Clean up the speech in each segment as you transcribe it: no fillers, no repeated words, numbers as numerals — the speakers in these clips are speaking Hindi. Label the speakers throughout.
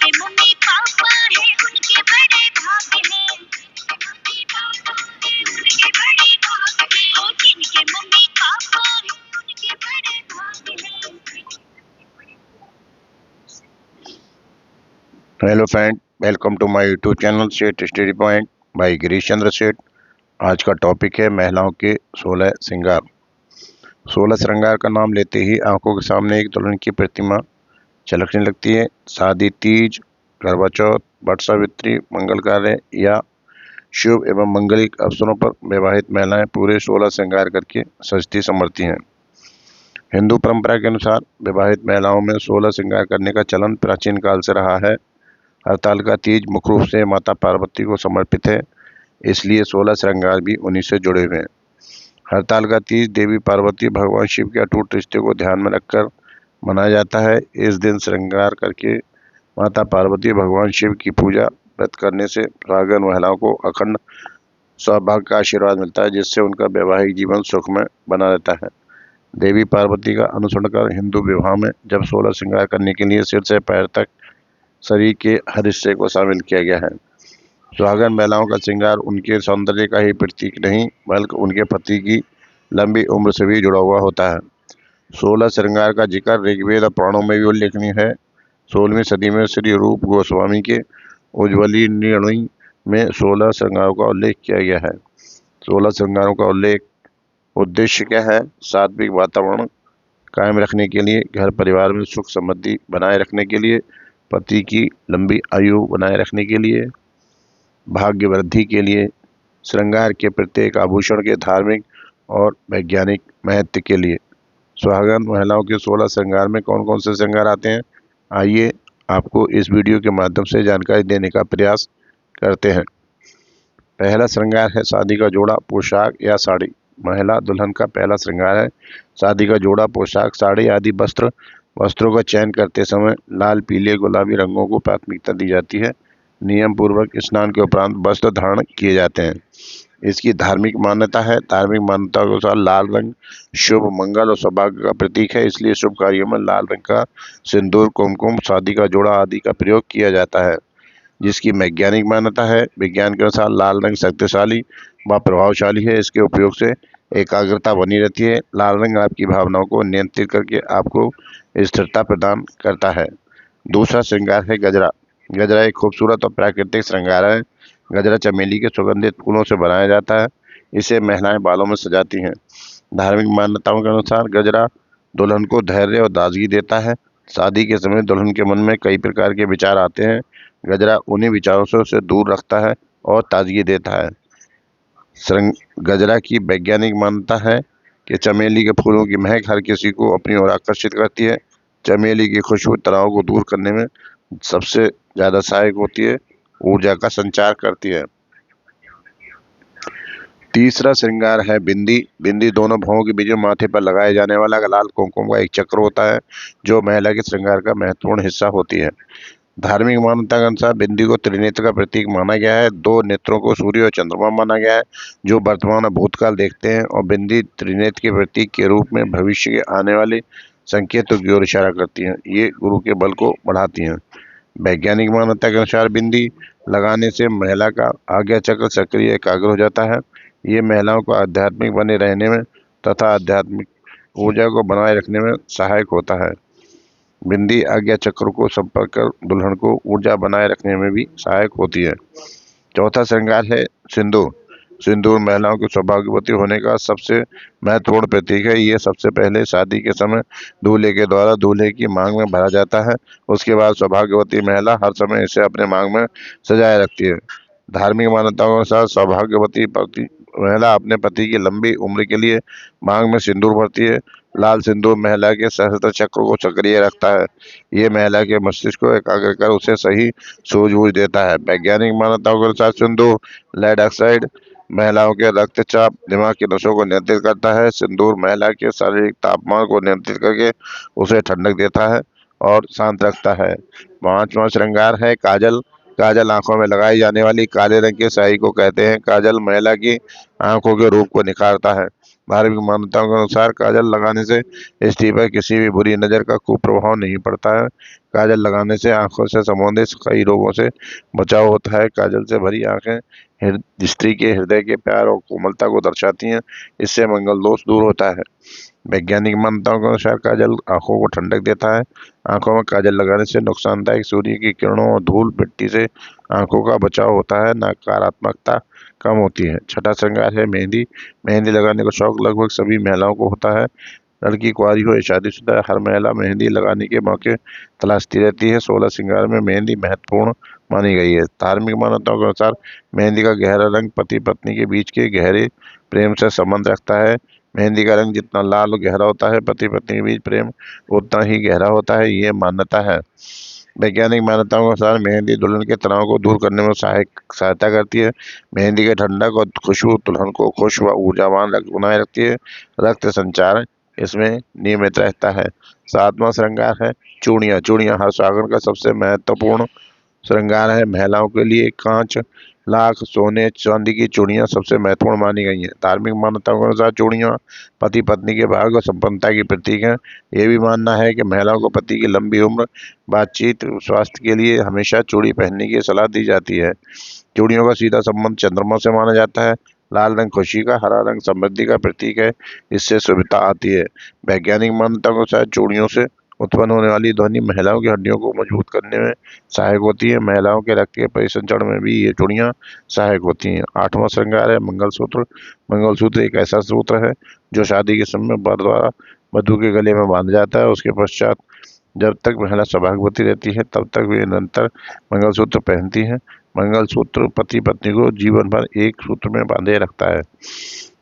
Speaker 1: जिनके मम्मी पापा है उनके बड़े भाग हैं, उनके बड़े भाग हैं, ओ जिनके मम्मी पापा है उनके बड़े भाग हैं।
Speaker 2: Hello friend, welcome to my YouTube channel Seth study point भाई गिरीश चंद्र सेठ। आज का टॉपिक है महिलाओं के 16 श्रृंगार। 16 श्रृंगार का नाम लेते ही आंखों के सामने एक दुल्हन की प्रतिमा झलकने लगती है। शादी, तीज, करवा चौथ, वट सावित्री, मंगल कार्य या शुभ एवं मंगलिक अवसरों पर विवाहित महिलाएं पूरे 16 श्रृंगार करके सजती संवरती हैं। हिंदू परंपरा के अनुसार विवाहित महिलाओं में 16 श्रृंगार करने का चलन प्राचीन काल से रहा है। हरतालिका तीज मुख्य रूप से माता पार्वती को समर्पित है, इसलिए 16 श्रृंगार भी उन्हीं से जुड़े हुए हैं। हरतालिका तीज देवी पार्वती भगवान शिव के अटूट रिश्ते को ध्यान में रखकर मनाया जाता है। इस दिन श्रृंगार करके माता पार्वती भगवान शिव की पूजा व्रत करने से सुहागन महिलाओं को अखंड सौभाग्य का आशीर्वाद मिलता है, जिससे उनका वैवाहिक जीवन सुखमय बना रहता है। देवी पार्वती का अनुसरण कर हिंदू विवाह में जब 16 श्रृंगार करने के लिए सिर से पैर तक शरीर के हर हिस्से को शामिल किया गया है। सुहागन महिलाओं का श्रृंगार उनके सौंदर्य का ही प्रतीक नहीं बल्कि उनके पति की लंबी उम्र से भी जुड़ा हुआ होता है। 16 श्रृंगार का जिक्र ऋग्वेद और पुराणों में भी उल्लेखनीय है। 16वीं सदी में श्री रूप गोस्वामी के उज्ज्वली निर्णय में 16 श्रृंगारों का उल्लेख किया गया है। 16 श्रृंगारों का उद्देश्य क्या है? सात्विक वातावरण कायम रखने के लिए, घर परिवार में सुख समृद्धि बनाए रखने के लिए, पति की लंबी आयु बनाए रखने के लिए, भाग्य वृद्धि के लिए, श्रृंगार के प्रत्येक आभूषण के धार्मिक और वैज्ञानिक महत्व के लिए। सुहागन महिलाओं के 16 श्रृंगार में कौन कौन से श्रृंगार आते हैं, आइए आपको इस वीडियो के माध्यम से जानकारी देने का प्रयास करते हैं। पहला श्रृंगार है शादी का जोड़ा, पोशाक या साड़ी। महिला दुल्हन का पहला श्रृंगार है शादी का जोड़ा, पोशाक, साड़ी आदि वस्त्रों का चयन करते समय लाल, पीले, गुलाबी रंगों को प्राथमिकता दी जाती है। नियम पूर्वक स्नान के उपरांत वस्त्र धारण किए जाते हैं। इसकी धार्मिक मान्यता है। धार्मिक मान्यता के अनुसार लाल रंग शुभ, मंगल और सौभाग्य का प्रतीक है, इसलिए शुभ कार्यों में लाल रंग का सिंदूर, कुमकुम, शादी का जोड़ा आदि का प्रयोग किया जाता है। जिसकी वैज्ञानिक मान्यता है। विज्ञान के अनुसार लाल रंग शक्तिशाली व प्रभावशाली है। इसके उपयोग से एकाग्रता बनी रहती है। लाल रंग आपकी भावनाओं को नियंत्रित करके आपको स्थिरता प्रदान करता है। दूसरा श्रृंगार है गजरा। गजरा एक खूबसूरत और प्राकृतिक श्रृंगार है। गजरा चमेली के सुगंधित फूलों से बनाया जाता है। इसे महिलाएं बालों में सजाती हैं। धार्मिक मान्यताओं के अनुसार गजरा दुल्हन को धैर्य और ताजगी देता है। शादी के समय दुल्हन के मन में कई प्रकार के विचार आते हैं। गजरा उन्हीं विचारों से उसे दूर रखता है और ताजगी देता है। गजरा की वैज्ञानिक मान्यता है कि चमेली के फूलों की महक हर किसी को अपनी ओर आकर्षित करती है। चमेली की खुशबू तनाव को दूर करने में सबसे ज्यादा सहायक होती है, ऊर्जा का संचार करती है। तीसरा श्रृंगार है बिंदी। बिंदी दोनों भौहों के बीच में माथे पर लगाए जाने वाला लाल कुमकुम का एक चक्र होता है, जो महिला के श्रृंगार का महत्वपूर्ण हिस्सा होती है। धार्मिक मान्यता के अनुसार बिंदी को त्रिनेत्र का प्रतीक माना गया है। दो नेत्रों को सूर्य और चंद्रमा माना गया है, जो वर्तमान और भूतकाल देखते हैं, और बिंदी त्रिनेत्र के प्रतीक के रूप में भविष्य के आने वाले संकेतों की ओर इशारा करती हैं। ये गुरु के बल को बढ़ाती हैं। वैज्ञानिक मान्यता के अनुसार बिंदी लगाने से महिला का आज्ञा चक्र सक्रिय एकाग्र हो जाता है। ये महिलाओं को आध्यात्मिक बने रहने में तथा आध्यात्मिक ऊर्जा को बनाए रखने में सहायक होता है। बिंदी आज्ञा चक्र को संपर्क कर दुल्हन को ऊर्जा बनाए रखने में भी सहायक होती है। चौथा श्रृंगार है सिंदूर। सिंदूर महिलाओं के सौभाग्यवती होने का सबसे महत्वपूर्ण प्रतीक है। ये सबसे पहले शादी के समय दूल्हे के द्वारा दूल्हे की मांग में भरा जाता है। उसके बाद सौभाग्यवती महिला हर समय इसे अपने मांग में सजाए रखती है। धार्मिक मान्यताओं के अनुसार सौभाग्यवती महिला अपने पति की लंबी उम्र के लिए मांग में सिंदूर भरती है। लाल सिंदूर महिला के सहस्त्र चक्र को सक्रिय रखता है। ये महिला के मस्तिष्क को एकाग्र कर उसे सही सूझबूझ देता है। वैज्ञानिक मान्यताओं के अनुसार सिंदूर लेड ऑक्साइड महिलाओं के रक्तचाप, दिमाग की नसों को नियंत्रित करता है। सिंदूर महिला के शारीरिक तापमान को नियंत्रित करके उसे ठंडक देता है और शांत रखता है। पांचवा श्रृंगार है काजल। काजल आंखों में लगाई जाने वाली काले रंग की स्याही को कहते हैं। काजल महिला की आंखों के रूप को निखारता है। धार्मिक मान्यताओं के अनुसार काजल लगाने से स्त्री पर किसी भी बुरी नजर का कुप्रभाव नहीं पड़ता है। काजल लगाने से आंखों से संबंधित कई रोगों से बचाव होता है। काजल से भरी आंखें स्त्री के हृदय के प्यार और कोमलता को दर्शाती हैं। इससे मंगल दोष दूर होता है। वैज्ञानिक मान्यताओं के अनुसार काजल आंखों को ठंडक देता है। आंखों में काजल लगाने से नुकसानदायक सूर्य की किरणों और धूल मिट्टी से आंखों का बचाव होता है। नकारात्मकता कम होती है। छठा श्रृंगार है मेहंदी। मेहंदी लगाने का शौक लगभग सभी महिलाओं को होता है। लड़की कुंवारी हो या शादीशुदा, हर महिला मेहंदी लगाने के मौके तलाशती रहती है। 16 श्रृंगार में मेहंदी महत्वपूर्ण मानी गई है। धार्मिक मान्यताओं के अनुसार मेहंदी का गहरा रंग पति पत्नी के बीच के गहरे प्रेम से संबंध रखता है। मेहंदी का रंग जितना लाल और गहरा होता है, पति पत्नी के बीच प्रेम उतना ही गहरा होता है, ये मान्यता है। वैज्ञानिक मान्यताओं के अनुसार मेहंदी दुल्हन के तनाव को दूर करने में सहायता करती है। मेहंदी के ठंडक और खुशबू दुल्हन को खुश व ऊर्जावान बनाए रखती है। रक्त संचार इसमें नियमित रहता है। सातवां श्रृंगार है चूड़ियाँ। चूड़ियाँ हर सुहागन का सबसे महत्वपूर्ण श्रृंगार है। महिलाओं के लिए कांच, लाख, सोने, चांदी की चूड़ियां सबसे महत्वपूर्ण मानी गई हैं। धार्मिक मान्यताओं के अनुसार चूड़ियां पति पत्नी के भाग्य और संपन्नता की प्रतीक हैं। ये भी मानना है कि महिलाओं को पति की लंबी उम्र, बातचीत, स्वास्थ्य के लिए हमेशा चूड़ी पहनने की सलाह दी जाती है। चूड़ियों का सीधा संबंध चंद्रमा से माना जाता है। लाल रंग खुशी का, हरा रंग समृद्धि का प्रतीक है। इससे शुभता आती है। वैज्ञानिक मान्यताओं के अनुसार चूड़ियों से उत्पन्न होने वाली ध्वनि महिलाओं की हड्डियों को मजबूत करने में सहायक होती है। महिलाओं के रक्त के परिसंचरण में भी ये चूड़ियां सहायक होती हैं। आठवां श्रृंगार है मंगलसूत्र। मंगलसूत्र एक ऐसा सूत्र है जो शादी के समय वर द्वारा वधु के गले में बांधा जाता है। उसके पश्चात जब तक महिला सौभाग्यवती रहती है तब तक वे निरंतर मंगलसूत्र पहनती है। मंगलसूत्र पति पत्नी को जीवन भर एक सूत्र में बांधे रखता है।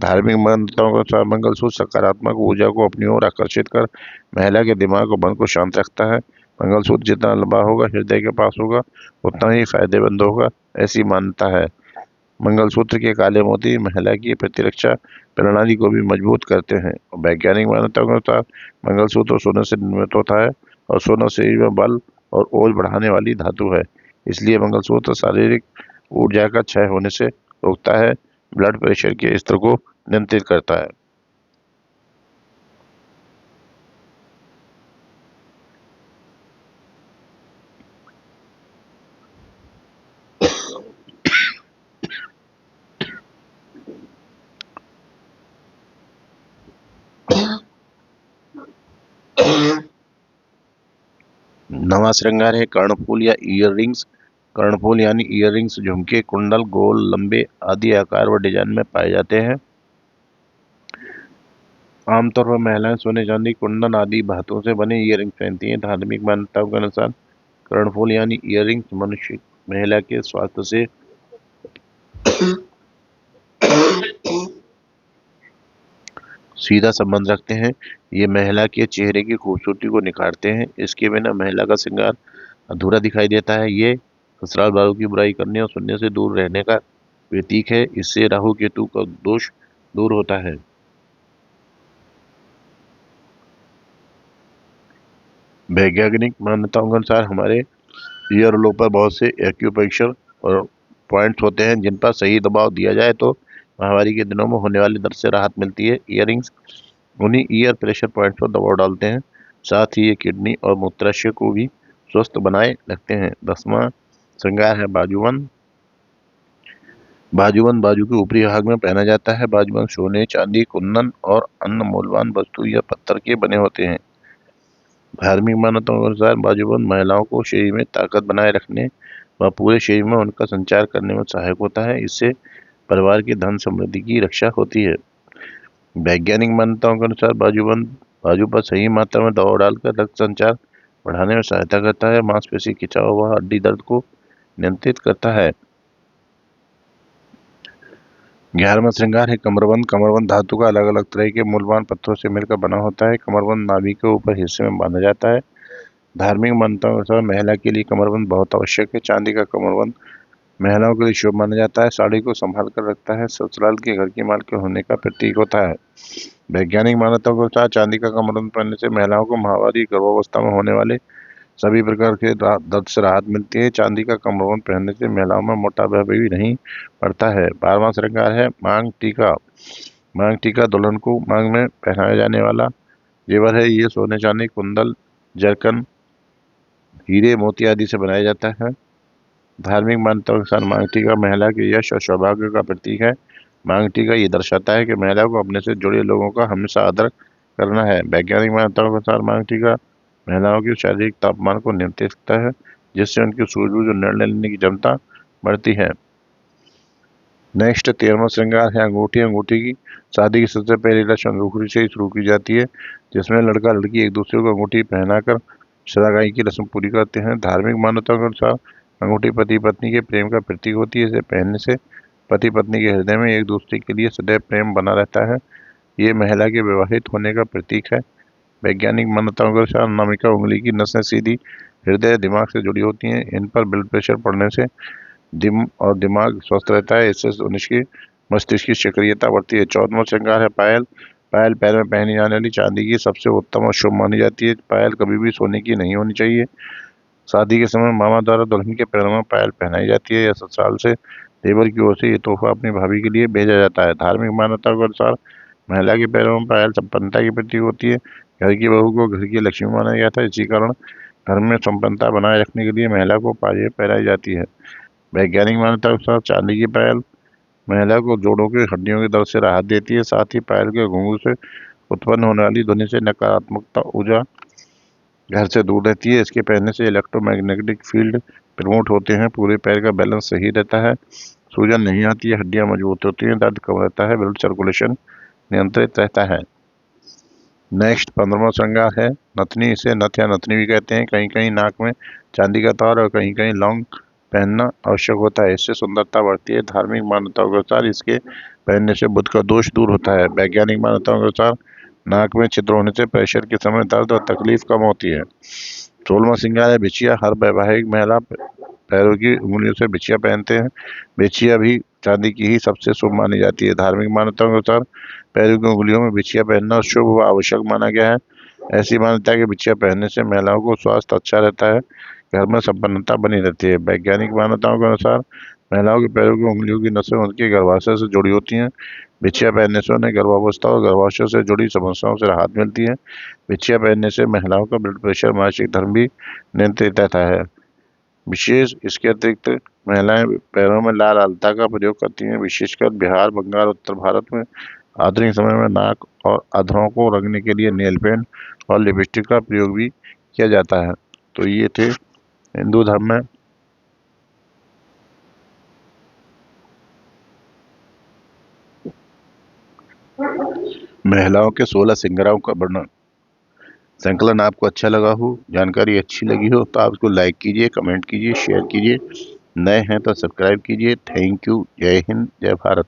Speaker 2: धार्मिक मान्यताओं के अनुसार मंगलसूत्र सकारात्मक ऊर्जा को अपनी ओर आकर्षित कर महिला के दिमाग और मन को शांत रखता है। मंगलसूत्र जितना लंबा होगा, हृदय के पास होगा, उतना ही फायदेमंद होगा, ऐसी मान्यता है। मंगलसूत्र के काले मोती महिला की प्रतिरक्षा प्रणाली को भी मजबूत करते हैं। वैज्ञानिक मान्यताओं के अनुसार मंगलसूत्र सोने से निर्मित होता है और सोना शरीर में बल और ओज बढ़ाने वाली धातु है। इसलिए मंगलसूत्र शारीरिक ऊर्जा का क्षय होने से रोकता है, ब्लड प्रेशर के स्तर को नियंत्रित करता है। नवा श्रृंगार है कर्णफूल या ईयर रिंग्स। कर्णफूल यानी ईयर रिंग्स झुमके, कुंडल, गोल, लंबे आदि आकार व डिजाइन में पाए जाते हैं। आमतौर पर महिलाएं सोने, चांदी, कुंदन आदि धातुओं से बने ईयर रिंग्स पहनती हैं। धार्मिक मान्यताओं के अनुसार कर्णफूल यानी ईयर रिंग्स मनुष्य महिला के स्वास्थ्य से सीधा संबंध रखते हैं। ये महिला के चेहरे की खूबसूरती को निखारते हैं। इसके बिना महिला का श्रृंगार अधूरा दिखाई देता है। ये ससुराल वालों की बुराई करने और सुनने से दूर रहने का प्रतीक है। इससे राहु केतु का दोष दूर होता है। वैज्ञानिक मान्यताओं के अनुसार हमारे ईयरलोब पर बहुत से एक्यूप्रेशर और पॉइंट्स होते हैं जिन पर सही दबाव दिया जाए तो माहवारी के दिनों में होने वाले दर्द से राहत मिलती है। इयरिंग्स उन्हीं ईयर प्रेशर पॉइंट्स पर दबाव डालते हैं। साथ ही ये किडनी और मूत्राशय को भी स्वस्थ बनाए रखते हैं। 10वां श्रृंगार है बाजूबंद। बाजूबंद बाजू के ऊपरी भाग में पहना जाता है। बाजूबंद सोने, चांदी, कुंदन और अन्य मूल्यवान वस्तु या पत्थर के बने होते हैं। धार्मिक मान्यताओं के अनुसार बाजूबंद महिलाओं को शरीर में ताकत बनाए रखने व पूरे शरीर में उनका संचार करने में सहायक होता है। इससे परिवार की धन समृद्धि की रक्षा होती है। वैज्ञानिक मान्यताओं के अनुसार बाजूबंद बाजू पर सही मात्रा में दबाव डालकर रक्त संचार बढ़ाने में सहायता करता है। मांसपेशी खिंचाव व हड्डी दर्द को नियंत्रित करता है। 11वां श्रृंगार है कमरबंद। कमरबंद धातु का अलग अलग तरह के मूल्यवान पत्थरों से मिलकर बना होता है। कमरबंद नाभि के ऊपर हिस्से में बांधा जाता है। धार्मिक मान्यताओं के अनुसार महिला के लिए कमरबंद बहुत आवश्यक है। चांदी का कमरबंद महिलाओं के लिए शुभ माना जाता है। साड़ी को संभाल कर रखता है, ससुराल के घर की मालकिन होने का प्रतीक होता है। वैज्ञानिक मान्यताओं के अनुसार चांदी का कमरबंद पहनने से महिलाओं को माहवारी, गर्भावस्था में होने वाले सभी प्रकार के दर्द से राहत मिलती है। चांदी का कमरबंद पहनने से महिलाओं में मोटापा भी नहीं पड़ता है। 12वां श्रृंगार है मांग टीका। मांग टीका दुल्हन को मांग में पहनाया जाने वाला जेवर है। ये सोने चांदी कुंडल जरकन हीरे मोती आदि से बनाया जाता है। धार्मिक मान्यताओं के अनुसार मांग टीका महिला के यश और सौभाग्य का प्रतीक है। मांग टीका ये दर्शाता है कि महिला को अपने से जुड़े लोगों का हमेशा आदर करना है। वैज्ञानिक मान्यताओं के अनुसार मांग टीका महिलाओं के शारीरिक तापमान को नियंत्रित करता है, जिससे उनकी सूझबूझ और निर्णय लेने की क्षमता बढ़ती है। नेक्स्ट 13वां श्रृंगार है अंगूठी। अंगूठी की शादी की सबसे पहली रस्म अंगूठी से ही शुरू की जाती है, जिसमें लड़का लड़की एक दूसरे को अंगूठी पहनाकर सगाई की रस्म पूरी करते हैं। धार्मिक मान्यताओं के अनुसार अंगूठी पति पत्नी के प्रेम का प्रतीक होती है। इसे पहनने से पति पत्नी के हृदय में एक दूसरे के लिए सदैव प्रेम बना रहता है। ये महिला के विवाहित होने का प्रतीक है। वैज्ञानिक मान्यताओं के अनुसार अनामिका उंगली की नसें सीधी हृदय दिमाग से जुड़ी होती हैं। इन पर ब्लड प्रेशर पड़ने से दिमाग स्वस्थ रहता है। इससे उसकी मस्तिष्क की सक्रियता बढ़ती है। 14वां श्रृंगार है पायल। पायल पैर में पहनी जाने वाली चांदी की सबसे उत्तम और शुभ मानी जाती है। पायल कभी भी सोने की नहीं होनी चाहिए। शादी के समय मामा द्वारा दुल्हन के पैरों में पायल पहनाई जाती है या ससुराल से देवर की ओर से ये तोहफा अपनी भाभी के लिए भेजा जाता है। धार्मिक मान्यताओं के अनुसार महिला के पैरों में पायल संपन्नता की प्रतीक होती है। घर की बहू को घर की लक्ष्मी माना गया था। इसी कारण घर में संपन्नता बनाए रखने के लिए महिला को पायल पहनाई जाती है। वैज्ञानिक मान्यता के अनुसार चांदी की पायल महिला को जोड़ों की हड्डियों के दर्द से राहत देती है। साथ ही पायल के घुंघरू से उत्पन्न होने वाली ध्वनि से नकारात्मकता ऊर्जा घर से दूर रहती है। इसके पहनने से इलेक्ट्रोमैग्नेटिक फील्ड प्रमोट होते हैं। पूरे पैर का बैलेंस सही रहता है। सूजन नहीं आती है, हड्डियां मजबूत होती हैं, दर्द कम रहता है, ब्लड सर्कुलेशन नियंत्रित रहता है। नेक्स्ट 15वां श्रृंगार है नथनी। इसे नथ या नथनी भी कहते हैं। कहीं कहीं नाक में चांदी का तार और कहीं कहीं लौंग पहनना आवश्यक होता है। इससे सुंदरता बढ़ती है। धार्मिक मान्यताओं के अनुसार इसके पहनने से बुध का दोष दूर होता है। वैज्ञानिक मान्यताओं के अनुसार नाक में छिद्र होने से प्रेशर के समय दर्द और तकलीफ कम होती है। 16वां श्रृंगार है बिछिया। हर वैवाहिक महिला पैरों की उंगलियों से बिछिया पहनते हैं। बिछिया भी चांदी की ही सबसे शुभ मानी जाती है। धार्मिक मान्यताओं के अनुसार पैरों की उंगलियों में बिछिया पहनना शुभ व आवश्यक माना गया है। ऐसी मान्यता है कि बिछिया पहनने से महिलाओं को स्वास्थ्य अच्छा रहता है, घर में संपन्नता बनी रहती है। वैज्ञानिक मान्यताओं के अनुसार महिलाओं के पैरों की उंगलियों की नसें उनके गर्भाशय से जुड़ी होती हैं। बिछिया पहनने से उन्हें गर्भावस्था और गर्भाशय से जुड़ी समस्याओं से राहत मिलती है। बिछिया पहनने से महिलाओं का ब्लड प्रेशर, मासिक धर्म भी नियंत्रित रहता है। विशेष इसके अतिरिक्त महिलाएं पैरों में लाल अलता का प्रयोग करती हैं। विशेषकर बिहार, बंगाल, उत्तर भारत में आधुनिक समय में नाक और अधरों को रंगने के लिए नेल पेंट और लिपस्टिक का प्रयोग भी किया जाता है। तो ये थे हिंदू धर्म में महिलाओं के 16 श्रृंगारों का वर्णन। संकलन आपको अच्छा लगा हो, जानकारी अच्छी लगी हो तो आप इसको लाइक कीजिए, कमेंट कीजिए, शेयर कीजिए। नए हैं तो सब्सक्राइब कीजिए। Thank you. जय हिंद, जय भारत।